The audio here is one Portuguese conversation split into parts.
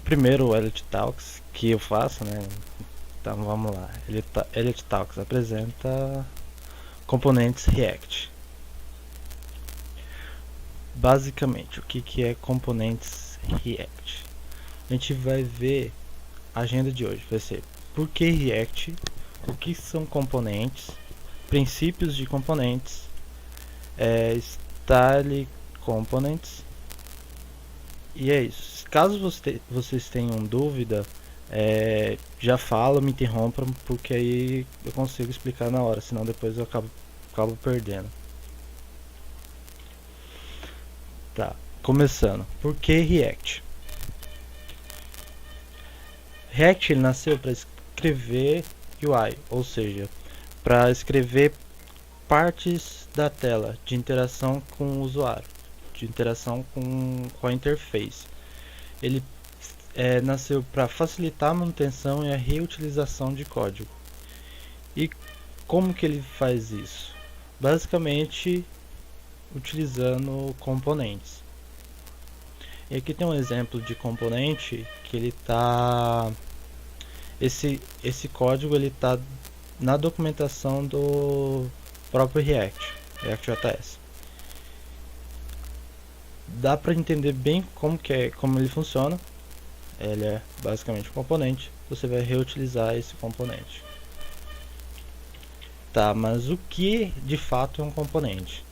primeiro o Elite Talks que eu faço, né? Então vamos lá. Elite Talks apresenta componentes React. Basicamente, o que é componentes React? A gente vai ver a agenda de hoje. Vai ser por que React, o que são componentes, princípios de componentes, Style Components. E é isso. Caso vocês tenham dúvida, já fala, me interrompam, porque aí eu consigo explicar na hora, senão depois eu acabo perdendo. Tá, começando. Por que React? React ele nasceu para escrever UI, ou seja, para escrever partes da tela de interação com o usuário, de interação com a interface. Ele nasceu para facilitar a manutenção e a reutilização de código. E como que ele faz isso? Basicamente utilizando componentes. E aqui tem um exemplo de componente que ele tá esse código ele tá na documentação do próprio React.js. Dá para entender bem como ele funciona. Ele é basicamente um componente. Você vai reutilizar esse componente. Tá, mas o que de fato é um componente?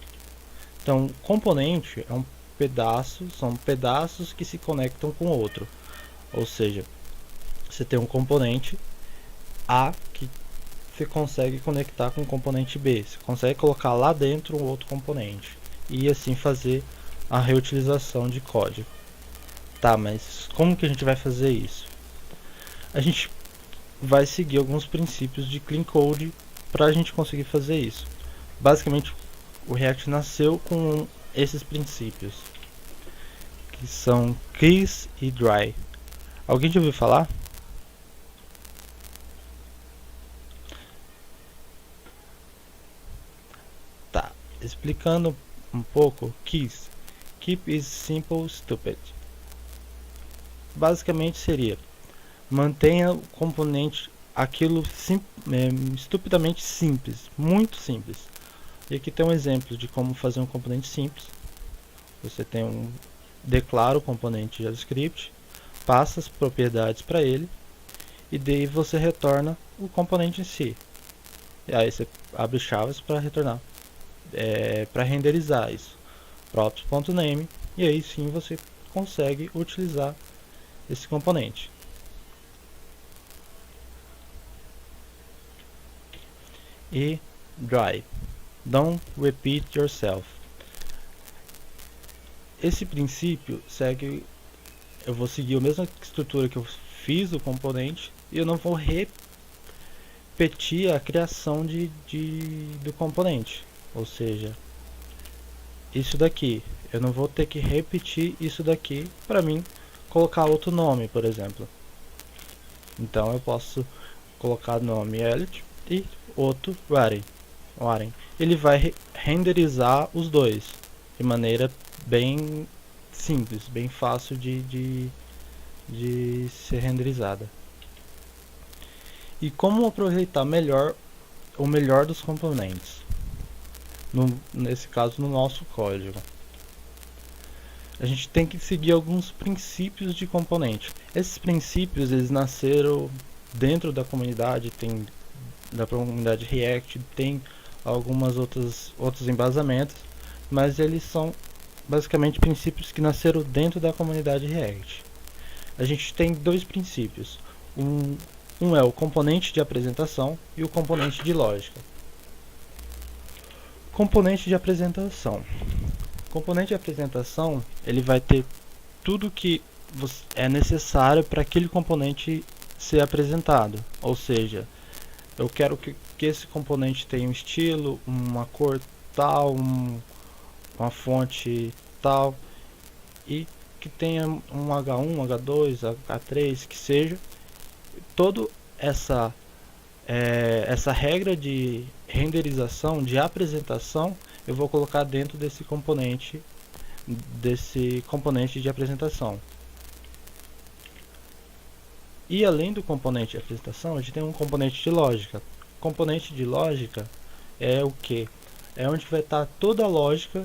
Então, componente é um pedaço, são pedaços que se conectam com o outro. Ou seja, você tem um componente A que você consegue conectar com o componente B. Você consegue colocar lá dentro um outro componente e assim fazer a reutilização de código. Tá, mas como que a gente vai fazer isso? A gente vai seguir alguns princípios de Clean Code para a gente conseguir fazer isso. Basicamente, o React nasceu com esses princípios, que são Keys e Dry. Alguém já ouviu falar? Tá, explicando um pouco, Keys. Keep is simple stupid. Basicamente seria mantenha o componente aquilo estupidamente simples, muito simples. E aqui tem um exemplo de como fazer um componente simples. Você declara o componente JavaScript, passa as propriedades para ele e daí você retorna o componente em si. E aí você abre chaves para retornar, para renderizar isso. Props.name e aí sim você consegue utilizar esse componente. E dry, don't repeat yourself. Esse princípio segue, eu vou seguir a mesma estrutura que eu fiz o componente e eu não vou repetir a criação do componente. Ou seja, isso daqui, eu não vou ter que repetir isso daqui para mim colocar outro nome, por exemplo. Então eu posso colocar o nome Elite e outro Waren. Ele vai renderizar os dois de maneira bem simples, bem fácil de ser renderizada. E como aproveitar o melhor dos componentes? Nesse caso, no nosso código. A gente tem que seguir alguns princípios de componente. Esses princípios eles nasceram dentro da comunidade, da comunidade React, tem algumas outros embasamentos, mas eles são basicamente princípios que nasceram dentro da comunidade React. A gente tem dois princípios. Um é o componente de apresentação e o componente de lógica. Componente de apresentação. Componente de apresentação, ele vai ter tudo que é necessário para aquele componente ser apresentado. Ou seja, eu quero que esse componente tenha um estilo, uma cor tal, uma fonte tal, e que tenha um H1, H2, H3, que seja. Toda essa regra de renderização, de apresentação, eu vou colocar dentro desse componente de apresentação. E além do componente de apresentação, a gente tem um componente de lógica. Componente de lógica é o que? É onde vai estar toda a lógica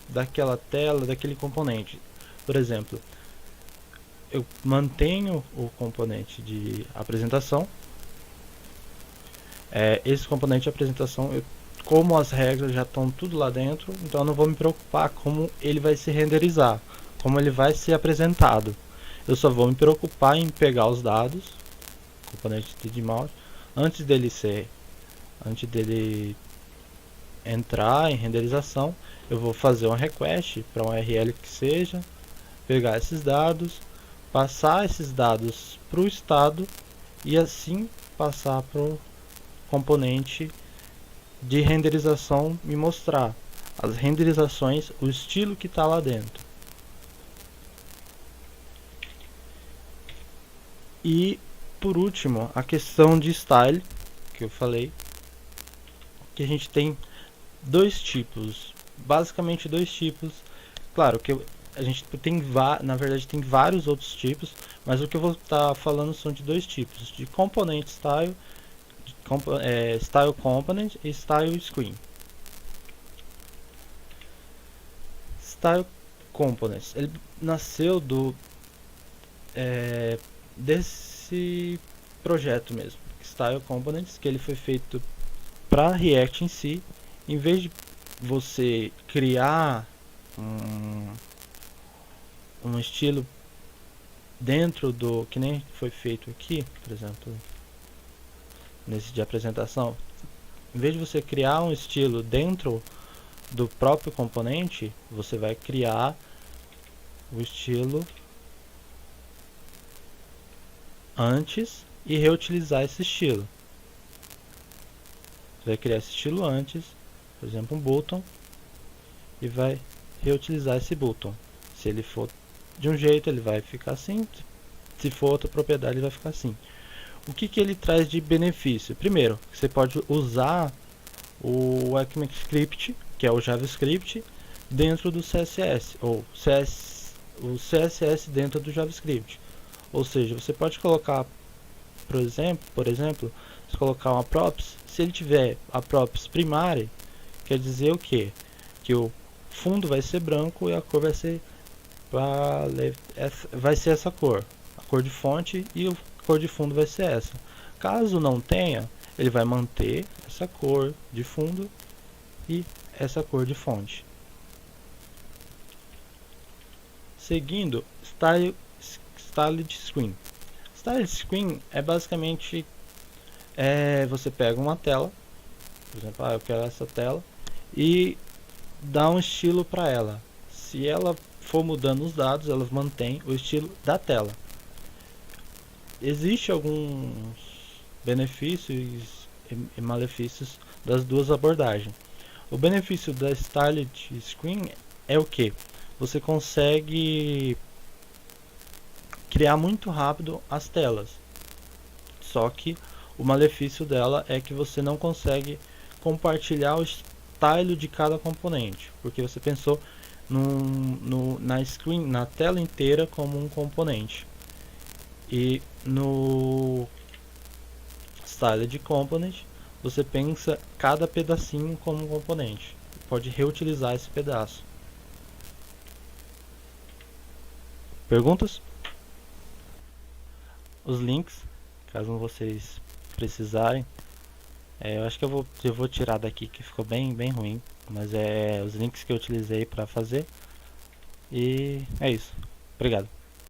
daquela tela, daquele componente. Por exemplo, eu mantenho o componente de apresentação. Esse componente de apresentação, como as regras já estão tudo lá dentro, então eu não vou me preocupar como ele vai se renderizar, como ele vai ser apresentado. Eu só vou me preocupar em pegar os dados, componente de mouse, antes dele entrar em renderização, eu vou fazer uma request para um URL que seja, pegar esses dados, passar esses dados para o estado e assim passar para o componente de renderização me mostrar as renderizações, o estilo que está lá dentro. E por último, a questão de style, que eu falei, que a gente tem dois tipos, basicamente dois tipos. Claro que a gente tem, na verdade, tem vários outros tipos, mas o que eu vou estar falando são de dois tipos, de component style, style component e style screen. Style components, ele nasceu desse projeto mesmo, Style Components, que ele foi feito para React em si. Em vez de você criar um estilo dentro do, que nem foi feito aqui, por exemplo, nesse de apresentação, em vez de você criar um estilo dentro do próprio componente, você vai criar o estilo antes e reutilizar esse estilo. Você vai criar esse estilo antes, por exemplo um button, e vai reutilizar esse button. Se ele for de um jeito, ele vai ficar assim, se for outra propriedade, ele vai ficar assim. O que ele traz de benefício? Primeiro, você pode usar o ECMAScript, que é o JavaScript, dentro do CSS, ou o CSS dentro do JavaScript. Ou seja, você pode colocar, por exemplo, se colocar uma props, se ele tiver a props primária, quer dizer o quê? Que o fundo vai ser branco e a cor vai ser essa cor, a cor de fonte, e a cor de fundo vai ser essa. Caso não tenha, ele vai manter essa cor de fundo e essa cor de fonte. Seguindo, Styled Screen. Styled Screen é basicamente você pega uma tela, por exemplo, eu quero essa tela, e dá um estilo para ela. Se ela for mudando os dados, ela mantém o estilo da tela. Existem alguns benefícios e malefícios das duas abordagens. O benefício da Styled Screen é o que? Você consegue criar muito rápido as telas. Só que o malefício dela é que você não consegue compartilhar o style de cada componente, porque você pensou na tela inteira como um componente. E no Styled Component você pensa cada pedacinho como um componente. Pode reutilizar esse pedaço. Perguntas? Os links, caso vocês precisarem, eu acho que eu vou tirar daqui, que ficou bem ruim, mas os links que eu utilizei para fazer. E é isso. Obrigado.